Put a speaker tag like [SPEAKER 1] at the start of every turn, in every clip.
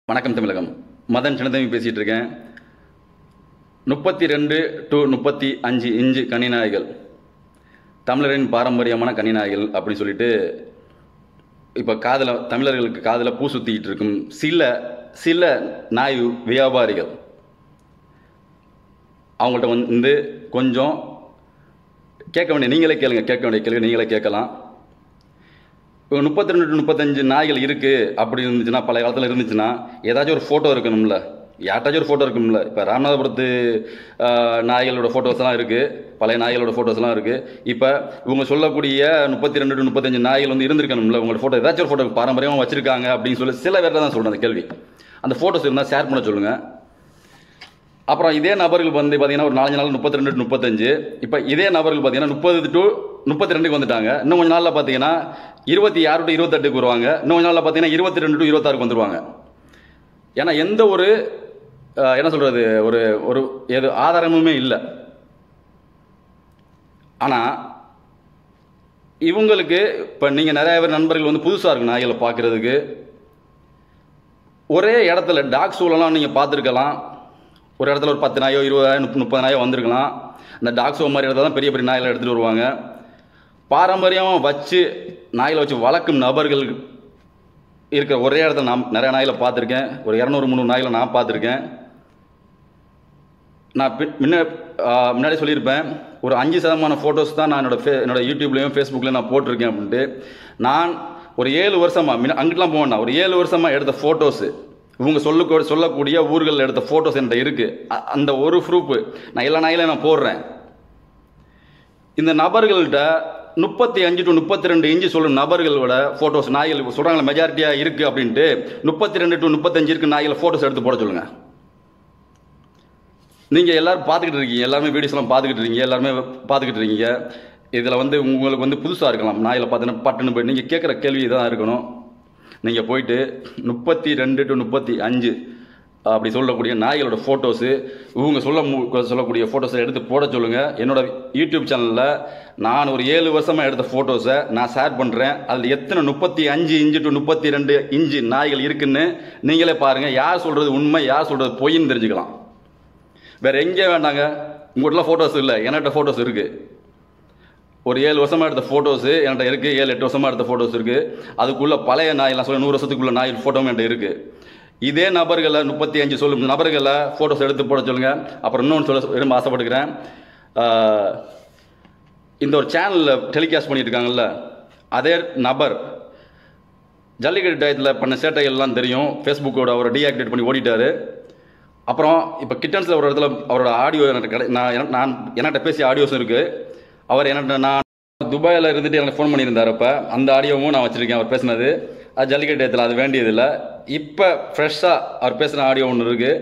[SPEAKER 1] வணக்கம் தமிழகம். மதன் சின்னதம்பி பேசிகிட்டு இருக்கேன். 32 to 35 இன்ச்சு கன்னி நாய்கள், தமிழரின் பாரம்பரியமான கன்னி நாய்கள் அப்படின்னு சொல்லிட்டு இப்போ தமிழர்களுக்கு காதில் பூ சுற்றிக்கிட்டு இருக்கும் சில நாய் வியாபாரிகள். அவங்கள்ட்ட வந்து கொஞ்சம் கேட்க வேண்டிய நீங்களே கேள்வி நீங்களே கேட்கலாம். இப்போ 32 to 35 நாய்கள் இருக்குது அப்படி இருந்துச்சுன்னா, பழைய காலத்தில் இருந்துச்சுன்னா ஏதாச்சும் ஒரு ஃபோட்டோ இருக்கணும்ல, யார்ட்டாச்சும் ஒரு ஃபோட்டோ இருக்கும்ல. இப்போ ராமநாதபுரத்து நாய்களோட ஃபோட்டோஸ்லாம் இருக்குது, பழைய நாய்களோட ஃபோட்டோஸ்லாம் இருக்குது. இப்போ இவங்க சொல்லக்கூடிய 32 to 35 நாய்கள் வந்து இருந்திருக்கணும்ல, உங்களோட ஃபோட்டோ ஏதாச்சும் ஒரு ஃபோட்டோ பாரம்பரியமாக வச்சுருக்காங்க அப்படின்னு சொல்லி சில பேர் தான் சொல்கிறேன் அந்த கேள்வி. அந்த ஃபோட்டோஸ் இருந்தால் ஷேர் பண்ண சொல்லுங்கள். அப்புறம் இதே நபர்கள் வந்து பார்த்தீங்கன்னா ஒரு 4 நாள் 32 to 35. இப்போ இதே நபர்கள் பார்த்தீங்கன்னா 30 to 32 வந்துட்டாங்க. இன்னும் கொஞ்சம் நாளில் பார்த்தீங்கன்னா 26 to 28 வருவாங்க. இன்னும் கொஞ்சம் நாளில் பார்த்தீங்கன்னா 22 to 26 வந்துடுவாங்க. ஏன்னா எந்த ஒரு என்ன சொல்கிறது, ஒரு எது ஆதாரமுமே இல்லை. ஆனால் இவங்களுக்கு இப்போ நீங்கள் நிறைய பேர் நண்பர்கள் வந்து புதுசாக இருக்கும் நாய்களை பார்க்குறதுக்கு. ஒரே இடத்துல டாக் ஷோலாம் நீங்கள் பார்த்துருக்கலாம். ஒரு இடத்துல ஒரு 10 நாயோ 20 நாயோ 30 நாயோ வந்திருக்கலாம். அந்த டாக் ஷோ மாதிரி இடத்துல தான் பெரிய பெரிய நாய்களை எடுத்துகிட்டு வருவாங்க. பாரம்பரியமாக வச்சு நாய்களை வச்சு வளர்க்கும் நபர்கள் இருக்கிற ஒரே இடத்துல நான் நிறைய நாய்களை பார்த்துருக்கேன். ஒரு 200-300 நாய்களை நான் பார்த்துருக்கேன். நான் முன்னாடி சொல்லியிருப்பேன், ஒரு 5% ஃபோட்டோஸ் தான் நான் என்னோட யூடியூப்லேயும் ஃபேஸ்புக்லேயும் நான் போட்டிருக்கேன் அப்படின்ட்டு. நான் ஒரு 7 வருஷமாக அங்கிட்டலாம் போவேன்னா ஒரு 7 வருஷமாக எடுத்த ஃபோட்டோஸு, இவங்க சொல்லக்கூடிய ஊர்களில் எடுத்த ஃபோட்டோஸ் என்கிட்ட இருக்குது. அந்த ஒரு ப்ரூஃபு நான் எல்லா நாயிலையும் நான் போடுறேன். இந்த நபர்கள்ட்ட 35 to 32 இன்ச்சு சொல்லும் நபர்களோட ஃபோட்டோஸ் நாய்கள் சொல்கிறாங்களே மெஜாரிட்டியாக இருக்குது அப்படின்ட்டு 32 to 35 இருக்கு நாய்களை ஃபோட்டோஸ் எடுத்து போட சொல்லுங்கள். நீங்கள் எல்லோரும் பார்த்துக்கிட்டு இருக்கீங்க, எல்லாருமே வீடியோஸ்லாம் பார்த்துக்கிட்டு இருக்கீங்க, எல்லாருமே பார்த்துக்கிட்டு இருக்கீங்க. இதில் வந்து உங்களுக்கு வந்து புதுசாக இருக்கலாம். நாயில் பார்த்தீங்கன்னா பட்டுன்னு போய்ட்டு நீங்கள் கேட்குற கேள்வி இதான் இருக்கணும். நீங்கள் போயிட்டு 32 to 35 அப்படி சொல்லக்கூடிய நாய்களோட ஃபோட்டோஸு, இவங்க சொல்லக்கூடிய ஃபோட்டோஸை எடுத்து போட சொல்லுங்கள். என்னோடய யூடியூப் சேனலில் நான் ஒரு 7 வருஷமாக எடுத்த ஃபோட்டோஸை நான் ஷேர் பண்ணுறேன். அதில் எத்தனை 35 இன்ச்சு to 32 இன்ச்சு நாய்கள் இருக்குன்னு நீங்களே பாருங்கள். யார் சொல்கிறது உண்மை, யார் சொல்கிறது பொய்ன்னு தெரிஞ்சுக்கலாம். வேறு எங்கே வேண்டாங்க. உங்கள்கிட்டலாம் ஃபோட்டோஸ் இல்லை, என்கிட்ட ஃபோட்டோஸ் இருக்குது. ஒரு 7 வருஷமாக எடுத்த ஃபோட்டோஸு என்கிட்ட இருக்குது, 7-8 வருஷமாக எடுத்த ஃபோட்டோஸ் இருக்குது. அதுக்குள்ளே பழைய நாயெல்லாம் சொல்ல 100 வருஷத்துக்குள்ள நாய் ஃபோட்டோவும் என்கிட்ட இருக்குது. இதே நபர்களை 35 சொல்லும் நபர்களை ஃபோட்டோஸ் எடுத்து போட சொல்லுங்கள். அப்புறம் இன்னொன்று சொல்ல ஆசைப்பட்டுக்கிறேன். இந்த ஒரு சேனலில் டெலிகாஸ்ட் பண்ணியிருக்காங்கல்ல, அதே நபர் ஜல்லிக்கட்டு டயத்தில் பண்ண சேட்டைகள்லாம் தெரியும். ஃபேஸ்புக்கோட அவரை டீஆக்டிவேட் பண்ணி ஓடிட்டார். அப்புறம் இப்போ கிட்டன்ஸில் ஒரு இடத்துல அவரோட ஆடியோ என்கிட்ட பேசிய ஆடியோஸும் இருக்குது. அவர் நான் துபாயில் இருந்துட்டு எனக்கு ஃபோன் பண்ணியிருந்தார். அப்போ அந்த ஆடியோவும் நான் வச்சுருக்கேன். அவர் பேசினது அது ஜல்லிக்கட்டு டயத்தில், அது வேண்டியதில்லை. இப்போ ஃப்ரெஷ்ஷாக அவர் பேசின ஆடியோ ஒன்று இருக்குது.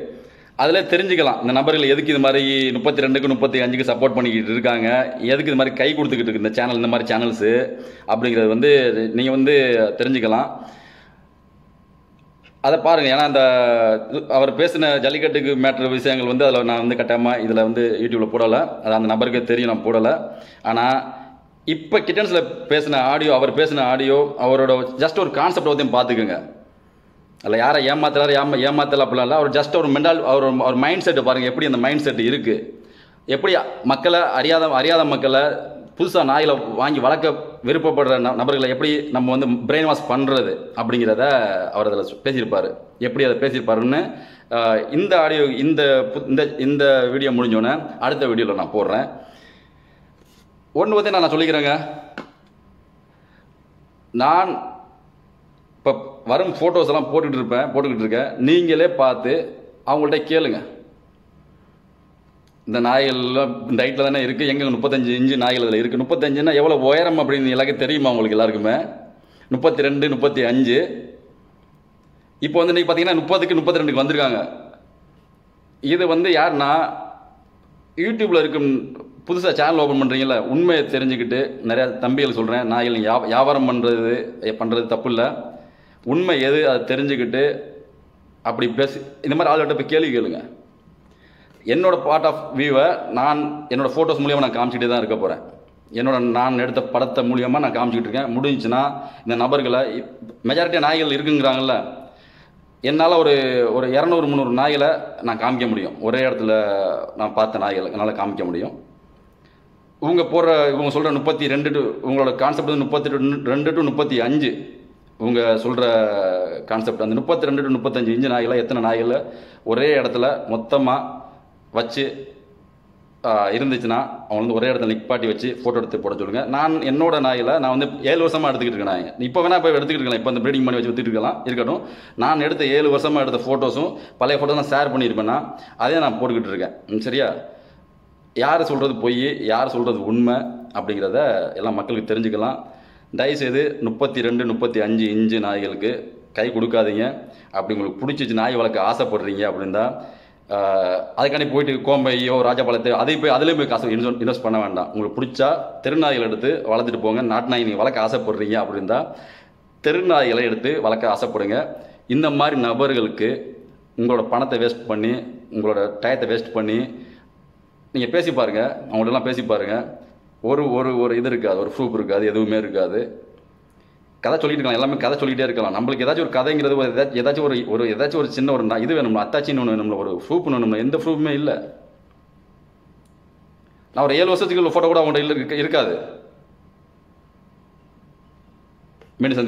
[SPEAKER 1] அதில் தெரிஞ்சுக்கலாம் இந்த நபர்கள் எதுக்கு இது மாதிரி 32க்கு 35க்கு சப்போர்ட் பண்ணிக்கிட்டு இருக்காங்க, எதுக்கு இது மாதிரி கை கொடுத்துக்கிட்டு இருக்கு இந்த சேனல், இந்த மாதிரி சேனல்ஸு அப்படிங்கிறது வந்து நீங்கள் வந்து தெரிஞ்சுக்கலாம். அதை பாருங்கள். ஏன்னா அந்த அவர் பேசின ஜல்லிக்கட்டுக்கு மேட்ரு விஷயங்கள் வந்து அதில் நான் வந்து கட்டாயமாக இதில் வந்து யூடியூப்பில் போடலை. அது அந்த நபருக்கு தெரியும், நான் போடலை. ஆனால் இப்போ கிட்டன்ஸில் பேசின ஆடியோ, அவர் பேசின ஆடியோ, அவரோட ஜஸ்ட் ஒரு கான்செப்ட் வந்து பார்த்துக்குங்க. அதில் யாரை ஏமாத்தலை அப்படிலாம் இல்லை. அவர் ஜஸ்ட் ஒரு அவர் மைண்ட் செட்டை பாருங்கள், எப்படி அந்த மைண்ட் செட் இருக்குது, எப்படி மக்களை அறியாத மக்களை புதுசாக நாய்களை வாங்கி வளர்க்க விருப்பப்படுற நபர்களை எப்படி நம்ம வந்து பிரெயின் வாஷ் பண்ணுறது அப்படிங்கிறத அவர் அதில் பேசியிருப்பார். எப்படி அதை பேசியிருப்பாருன்னு இந்த ஆடியோ இந்த வீடியோ முடிஞ்சோன்னே அடுத்த வீடியோவில் நான் போடுறேன். ஒன்று வந்து நான் சொல்லிக்கிறேங்க. நான் இப்போ வரும் ஃபோட்டோஸ் எல்லாம் போட்டுக்கிட்டு இருக்கேன். நீங்களே பார்த்து அவங்கள்ட்ட கேளுங்க. இந்த நாய்கள்லாம் இந்த ஹைட்டில் தானே இருக்குது, எங்கே 35 இன்ச்சு நாய்கள் இதில் இருக்குது. 35ன்னா எவ்வளோ உயரம் அப்படின்னு எல்லாருக்கும் தெரியுமா? உங்களுக்கு எல்லாருக்குமே 32 35. இப்போ வந்து இன்றைக்கி பார்த்தீங்கன்னா 30க்கு 32க்கு வந்திருக்காங்க. இது வந்து யாருன்னா யூடியூப்பில் இருக்கும் புதுசாக சேனல் ஓப்பன் பண்ணுறீங்கள, உண்மையை தெரிஞ்சுக்கிட்டு நிறையா தம்பிகள் சொல்கிறேன், நாய்கள் வியாபாரம் பண்ணுறது தப்பு இல்லை. உண்மை எது அதை தெரிஞ்சுக்கிட்டு அப்படி பேசி இந்த மாதிரி ஆள்கிட்ட போய் கேள்வி கேளுங்க. என்னோடய பார்ட் ஆஃப் வியூவை நான் என்னோடய ஃபோட்டோஸ் மூலியமாக நான் காமிச்சிட்டே தான் இருக்க போகிறேன். நான் எடுத்த படத்தை மூலியமாக நான் காமிச்சிக்கிட்டு இருக்கேன். முடிஞ்சுன்னா இந்த நபர்களை மெஜாரிட்டியாக நாய்கள் இருக்குங்கிறாங்கல்ல, என்னால் ஒரு ஒரு 200-300 நாய்களை நான் காமிக்க முடியும். ஒரே இடத்துல நான் பார்த்த நாய்களை என்னால் காமிக்க முடியும். இவங்க சொல்கிற 32 டு உங்களோட கான்செப்ட் வந்து 32 டு 35. இவங்க சொல்கிற கான்செப்ட் அந்த 32 டு 35 இன்ச்சு நாய்களை எத்தனை நாய்களை ஒரே இடத்துல மொத்தமாக வச்சு இருந்துச்சுன்னா அவங்க வந்து ஒரே இடத்துல நிப்பாட்டி வச்சு ஃபோட்டோ எடுத்து போட சொல்லுங்கள். நான் என்னோட நாயில் நான் வந்து 7 வருஷமாக எடுத்துக்கிட்டு இருக்கேன். நாய் இப்போ வேணால் இப்போ எடுத்துக்கிட்டு இருக்கலாம். இப்போ அந்த ப்ரீடிங் பண்ணி வச்சு எடுத்துகிட்டு இருக்கட்டும். நான் எடுத்த 7 வருஷமாக எடுத்த ஃபோட்டோஸும் பழைய ஃபோட்டோஸ் ஷேர் பண்ணியிருப்பேன்னா அதே நான் போட்டுக்கிட்டு இருக்கேன். சரியா? யார் சொல்கிறது பொய், யார் சொல்கிறது உண்மை அப்படிங்கிறத எல்லாம் மக்களுக்கு தெரிஞ்சுக்கலாம். தயவுசெய்து 32, 35 இன்ச்சு நாய்களுக்கு கை கொடுக்காதீங்க. அப்படி உங்களுக்கு பிடிச்சிச்சு நாய் வளர்க்க ஆசைப்படுறீங்க அப்படின்னா அதுக்காண்டி போயிட்டு கோம்பையோ ராஜபாளையத்தை அதுலேயும் போய் காசு இன்வெஸ்ட் பண்ண வேண்டாம். உங்களுக்கு பிடிச்சா தெருநாய்கள் எடுத்து வளர்த்துட்டு போங்க. நாட்டு நாய் நீங்கள் வளர்க்க ஆசைப்படுறீங்க அப்படின்னா தெருநாய்களை எடுத்து வளர்க்க ஆசைப்படுங்க. இந்த மாதிரி நபர்களுக்கு உங்களோட பணத்தை வேஸ்ட் பண்ணி உங்களோட டயத்தை வேஸ்ட் பண்ணி நீங்கள் பேசி பாருங்கள். அவங்கள்ட்டலாம் பேசி பாருங்கள். ஒரு ஒரு ஒரு இது இருக்காது, ஒரு ப்ரூஃப் இருக்காது, எதுவுமே இருக்காது. கதை சொல்லிட்டு இருக்கலாம், எல்லாமே கதை சொல்லிகிட்டே இருக்கலாம். நம்மளுக்கு ஏதாச்சும் ஒரு கதைங்கிறது ஏதாச்சும் ஒரு சின்ன ஒரு இது வேணும்ல, அத்தாச்சின்னு ஒன்று வேணும்ல, ஒரு ப்ரூஃப் வேணும்ல. எந்த ப்ரூஃபுமே இல்லை. நான் ஒரு 7 வருஷத்துக்கு உள்ள ஃபோட்டோ கூட அவங்கள்ட்ட இருக்காது. மீண்டும் சந்தி.